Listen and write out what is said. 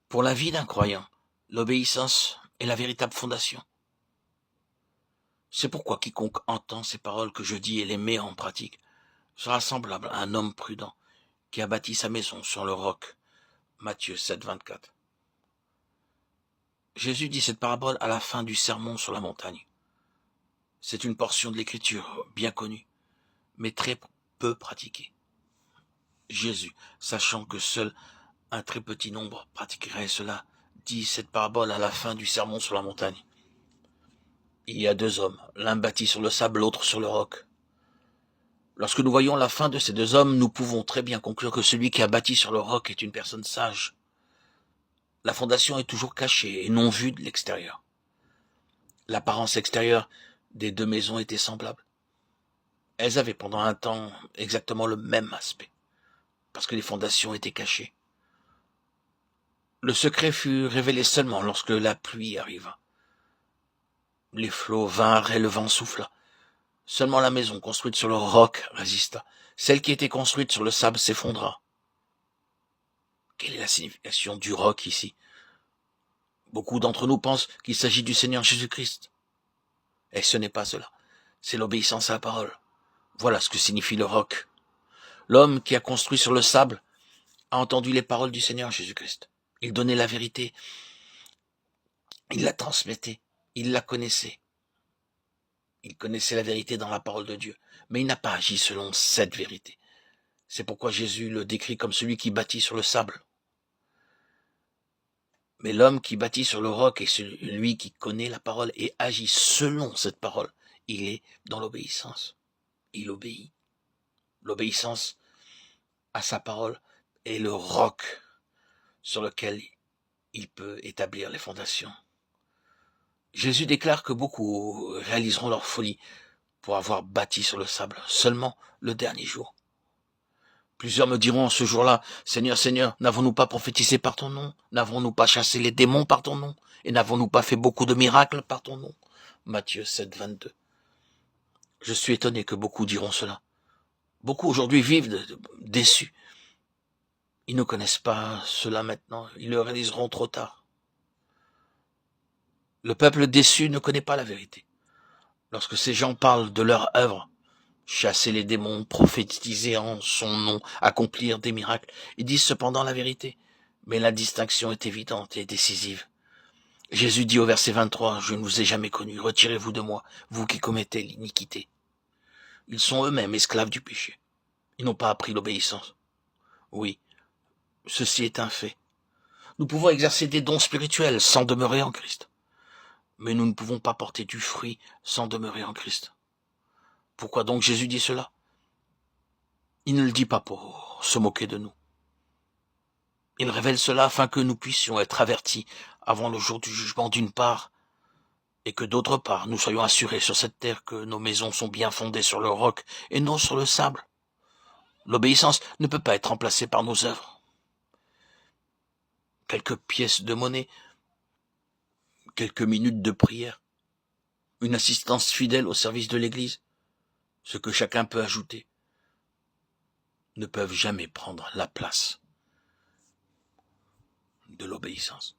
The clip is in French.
Pour la vie d'un croyant, l'obéissance est la véritable fondation. C'est pourquoi quiconque entend ces paroles que je dis et les met en pratique sera semblable à un homme prudent qui a bâti sa maison sur le roc. Matthieu 7, 24. Jésus dit cette parabole à la fin du sermon sur la montagne. C'est une portion de l'écriture bien connue, mais très peu pratiquée. Jésus, sachant que seul un très petit nombre pratiquerait cela, dit cette parabole à la fin du sermon sur la montagne. Il y a deux hommes, l'un bâti sur le sable, l'autre sur le roc. Lorsque nous voyons la fin de ces deux hommes, nous pouvons très bien conclure que celui qui a bâti sur le roc est une personne sage. La fondation est toujours cachée et non vue de l'extérieur. L'apparence extérieure des deux maisons était semblable. Elles avaient pendant un temps exactement le même aspect, parce que les fondations étaient cachées. Le secret fut révélé seulement lorsque la pluie arriva. Les flots vinrent et le vent souffla. Seulement la maison construite sur le roc résista. Celle qui était construite sur le sable s'effondra. Quelle est la signification du roc ici? Beaucoup d'entre nous pensent qu'il s'agit du Seigneur Jésus-Christ. Et ce n'est pas cela. C'est l'obéissance à la parole. Voilà ce que signifie le roc. L'homme qui a construit sur le sable a entendu les paroles du Seigneur Jésus-Christ. Il donnait la vérité. Il la transmettait. Il la connaissait. Il connaissait la vérité dans la parole de Dieu. Mais il n'a pas agi selon cette vérité. C'est pourquoi Jésus le décrit comme celui qui bâtit sur le sable. Mais l'homme qui bâtit sur le roc est celui qui connaît la parole et agit selon cette parole. Il est dans l'obéissance. Il obéit. L'obéissance à sa parole est le roc sur lequel il peut établir les fondations. Jésus déclare que beaucoup réaliseront leur folie pour avoir bâti sur le sable seulement le dernier jour. Plusieurs me diront ce jour-là, Seigneur, Seigneur, n'avons-nous pas prophétisé par ton nom? N'avons-nous pas chassé les démons par ton nom? Et n'avons-nous pas fait beaucoup de miracles par ton nom? Matthieu 7, 22. Je suis étonné que beaucoup diront cela. Beaucoup aujourd'hui vivent déçus. Ils ne connaissent pas cela maintenant. Ils le réaliseront trop tard. Le peuple déçu ne connaît pas la vérité. Lorsque ces gens parlent de leur œuvre, chasser les démons, prophétiser en son nom, accomplir des miracles, ils disent cependant la vérité. Mais la distinction est évidente et décisive. Jésus dit au verset 23, « Je ne vous ai jamais connu, retirez-vous de moi, vous qui commettez l'iniquité. » Ils sont eux-mêmes esclaves du péché. Ils n'ont pas appris l'obéissance. Oui, ceci est un fait. Nous pouvons exercer des dons spirituels sans demeurer en Christ. Mais nous ne pouvons pas porter du fruit sans demeurer en Christ. Pourquoi donc Jésus dit cela? Il ne le dit pas pour se moquer de nous. Il révèle cela afin que nous puissions être avertis avant le jour du jugement d'une part, et que d'autre part nous soyons assurés sur cette terre que nos maisons sont bien fondées sur le roc et non sur le sable. L'obéissance ne peut pas être remplacée par nos œuvres. Quelques pièces de monnaie, quelques minutes de prière, une assistance fidèle au service de l'Église, ce que chacun peut ajouter, ne peuvent jamais prendre la place de l'obéissance.